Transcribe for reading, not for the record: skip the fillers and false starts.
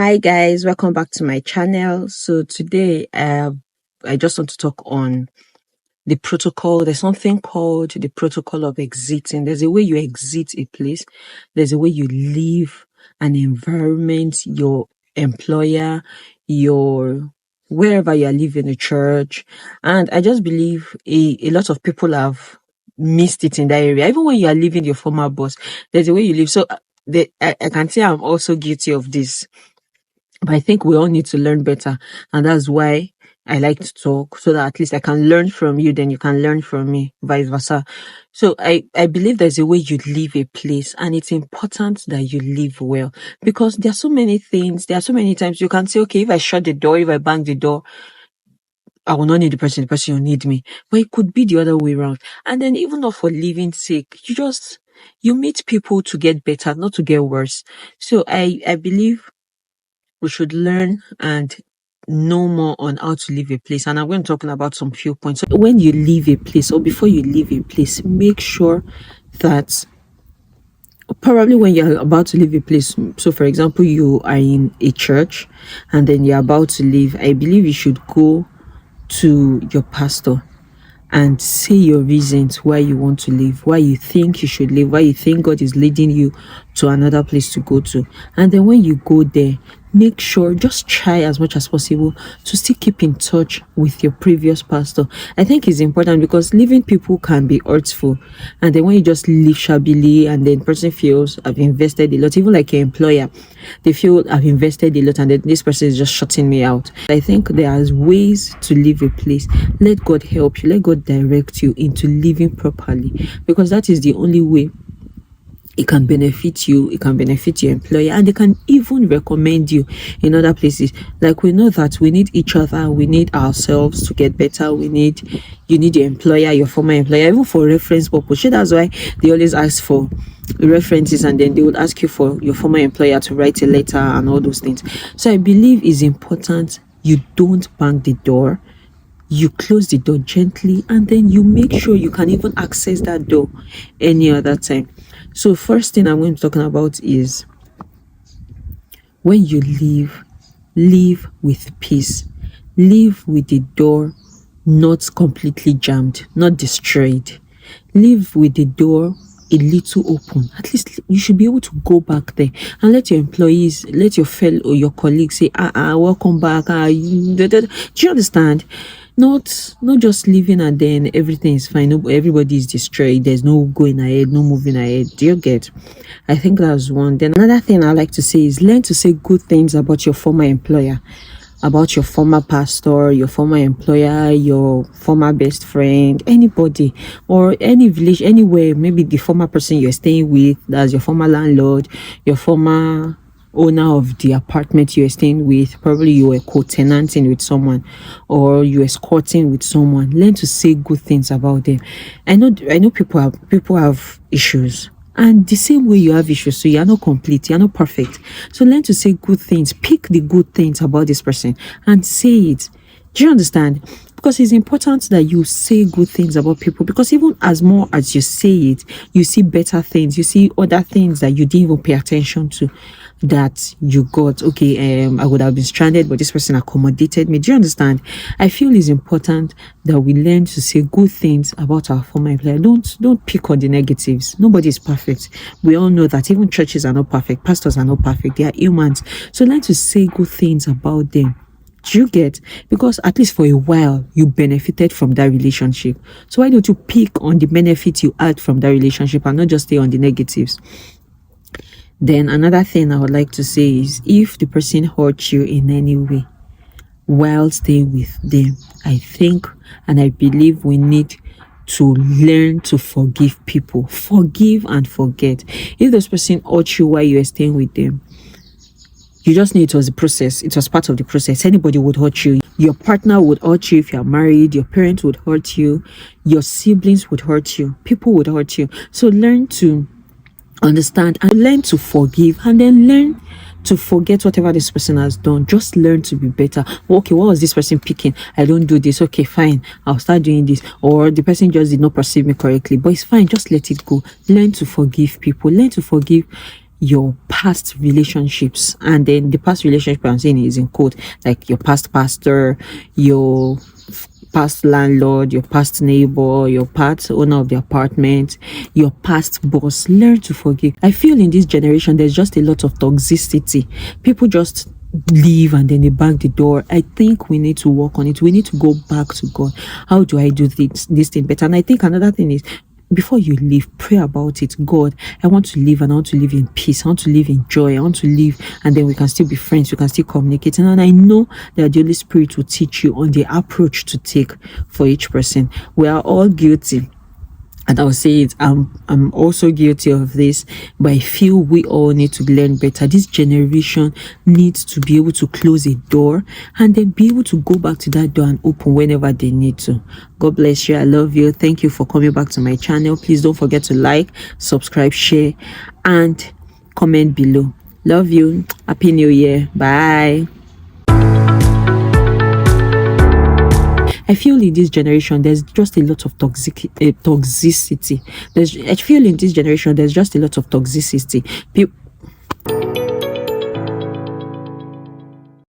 Hi guys, welcome back to my channel. So today I just want to talk on the protocol. There's something called the protocol of exiting. There's a way you exit a place. There's a way you leave an environment, your employer, your wherever you are living, a church. And I just believe a lot of people have missed it in that area. Even when you are leaving your former boss, there's a way you live. So I can say I'm also guilty of this. But I think we all need to learn better. And that's why I like to talk, so that at least I can learn from you, then you can learn from me, vice versa. So I believe there's a way you leave a place, and it's important that you live well, because there are so many things, there are so many times you can say, okay, if I shut the door, if I bang the door, I will not need the person will need me. But it could be the other way around. And then even not for living sake, you meet people to get better, not to get worse. So I believe we should learn and know more on how to leave a place. And I'm going to talk about some few points. So when you leave a place, or before you leave a place, make sure that probably when you're about to leave a place, so for example, you are in a church and then you're about to leave, I believe you should go to your pastor and say your reasons why you want to leave, why you think you should leave, why you think God is leading you to another place to go to. And then when you go there, make sure, just try as much as possible to still keep in touch with your previous pastor. I think it's important, because leaving people can be hurtful. And then when you just leave shabbily, and then person feels, I've invested a lot, even like your employer, they feel, I've invested a lot and then this person is just shutting me out. I think there are ways to leave a place. Let God help you, let God direct you into living properly, because that is the only way it can benefit you, it can benefit your employer, and they can even recommend you in other places. Like, we know that we need each other, we need ourselves to get better. You need your employer, your former employer, even for reference purpose. So that's why they always ask for references, and then they would ask you for your former employer to write a letter and all those things. So I believe it's important you don't bang the door. You close the door gently, and then you make sure you can even access that door any other time. So first thing I'm going to be talking about is, when you leave with peace. Leave with the door not completely jammed, not destroyed. Leave with the door a little open. At least you should be able to go back there and let your employees, let your fellow or your colleagues say, welcome back. Do you understand? Not just leaving and then everything is fine. No, everybody is destroyed. There's no going ahead, no moving ahead. Do you get? I think that's one. Then another thing I like to say is, learn to say good things about your former employer, about your former pastor, your former employer, your former best friend, anybody, or any village, anywhere, maybe the former person you're staying with, that's your former landlord, your former owner of the apartment you're staying with. Probably you were co-tenanting with someone, or you were escorting with someone. Learn to say good things about them. I know people have issues, and the same way you have issues, so you're not complete, you're not perfect. So learn to say good things. Pick the good things about this person and say it. Do you understand? Because it's important that you say good things about people, because even as more as you say it, you see better things, you see other things that you didn't even pay attention to, that you got. Okay, I would have been stranded, but this person accommodated me. Do you understand? I feel it's important that we learn to say good things about our former employer. Don't pick on the negatives. Nobody is perfect. We all know that. Even churches are not perfect, pastors are not perfect, they are humans. So learn to say good things about them. Do you get? Because at least for a while you benefited from that relationship. So why don't you pick on the benefits you had from that relationship and not just stay on the negatives? Then another thing I would like to say is, if the person hurt you in any way while staying with them, I think and I believe we need to learn to forgive people. Forgive and forget. If this person hurt you while you were staying with them, you just need, it was a process. It was part of the process. Anybody would hurt you. Your partner would hurt you if you're married. Your parents would hurt you. Your siblings would hurt you. People would hurt you. So learn to understand and learn to forgive, and then learn to forget whatever this person has done. Just learn to be better. Okay, what was this person picking? I don't do this. Okay, fine, I'll start doing this. Or the person just did not perceive me correctly, but it's fine, just let it go. Learn to forgive people. Learn to forgive your past relationships. And then the past relationship I'm saying is in quote, like your past pastor, your past landlord, your past neighbor, your past owner of the apartment, your past boss. Learn to forgive. I feel in this generation there's just a lot of toxicity. People just leave and then they bang the door. I think we need to work on it. We need to go back to God. How do I do this thing better? And I think another thing is, before you leave, pray about it. God, I want to live and I want to live in peace. I want to live in joy. I want to live, and then we can still be friends. We can still communicate. And I know that the Holy Spirit will teach you on the approach to take for each person. We are all guilty. And I'll say it, I'm also guilty of this, but I feel we all need to learn better. This generation needs to be able to close a door and then be able to go back to that door and open whenever they need to. God bless you. I love you. Thank you for coming back to my channel. Please don't forget to like, subscribe, share, and comment below. Love you. Happy New Year. Bye. I feel in this generation there's just a lot of toxicity. I feel in this generation there's just a lot of toxicity.